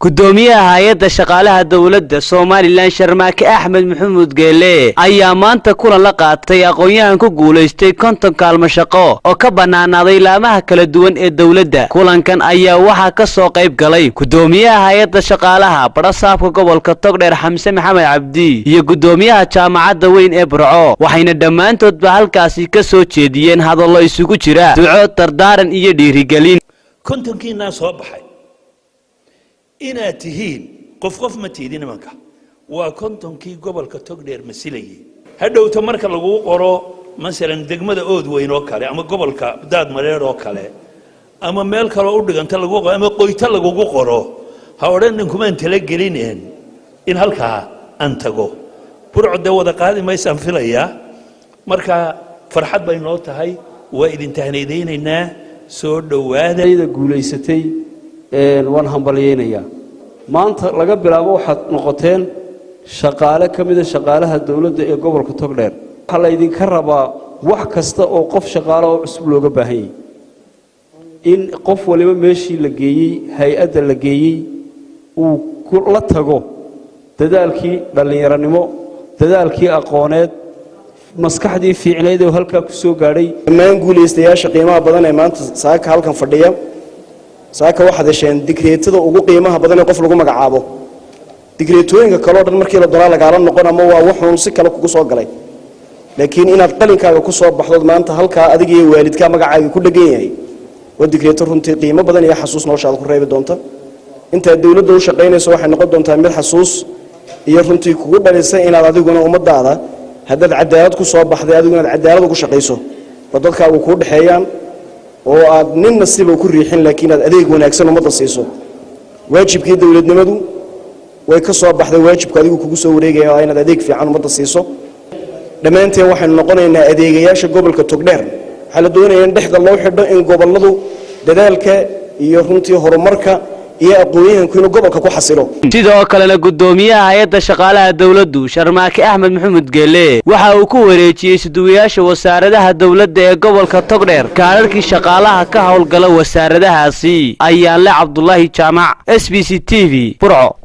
GudoomiyahaHayada Shaqalaha Dawlada Somaliland Sharmaake Axmed Maxamuud Geele ayaa maanta kulan la qaatay aqoonyahan ku guulaystay 50 kaalmo shaqo oo ka banaanaaday laamaha kala duwan ee dawladda. Kulankan ayaa waxa ka soo qayb galay GudoomiyahaHayada Shaqalaha Barasaabka gobolka Togdheer Xamse Maxamed Cabdi iyo Gudoomiyaha Jaamacadda weyn ee Burco, waxayna dhammaantoodba halkaasi ka soo jeediyeen hadallo isugu jira duco, dardaaran iyo dhiirigelin. kontonkiina soo baxay inaad tihiin qof ma tiidin imanka waa kontonkii gobolka Togdheer masilayay hadhowto marka lagu qoro masalan degmada ood weyn oo kale ama gobolka daad mareer oo kale ama meel kale u dhiganta lagu qoro ama qoyta lagu qoro ha oran kuma intala gelineen in halka aan tago burcda wada qaadi maysan filaya marka farxad bay noo tahay waa idin tahneedeynayna soo dhawaada guulaysatay waan hambalyeynaya maanta laga bilaabo waxaad noqoteen shaqaale kamida shaqaalaha dawladda ee gobolka Togdheer waxa la idin ka rabaa wax kasta oo qof shaqaale oo cusub looga baahan yahay in qof waliba meeshii la geeyay hay'adda la geeyay uu la tago dadaalkii dhalinyaranimo dadaalkii aqooneed maskaxdii fiicneed oo halka ku soo gaaray dhammaan guulaystayaasha qiimaha badan ee maanta saaka halkan fadhiya saaka waxa hesheen digreetada ugu qiimaha badan ee qof lagu magacaabo digreetooyinka kale oo dhan markii la doonaa laga noqon ama waa wuxuu si kale kugu soo galay laakiin inaad qalinkaaga ku soo baxdo maanta halka adiga iyo waalidka magacaaga ku dhagan yahay waa digreeto runtii qiimo badan iyo xasuus noloshaada ku reebi doonta inta dawladdu u shaqeynayso waxay noqon doontaa mid xasuus iyo runtii kugu dhalisay inaad adiguna ummadaada haddaad cadaalad ku soo baxday adiguna cadaalad ugu shaqeyso dadkaagu ku dhaxeeyaan oo aad nin nasiib ku riixin laakiin aad adeeg wanaagsan umada siiso waajibkii dawladnimadu way ka soo baxday waajibka adigu kugu soo wareegaya inaad adeeg fiican umada siiso dhamaanteen waxaan noqonaynaa adeegayaasha gobolka Togdheer waxa la doonayaa in dhexda loo xidho in goboladu dadaalka iyo runtii horumarka iyo aqoonyahanku inuu gobolka ku xasilo sidoo kale GudoomiyahaHayada Shaqalaha Dawladdu Sharmaake Axmed Maxamuud Geele waxa uu ku wareejiyay siduwayaasha wasaaradaha dawladda ee gobolka Togdheer kaararkii shaqaalaha ka howlgala wasaaradahaasi ayaan la Cabdullaahi Jaamac SBC TV Burco.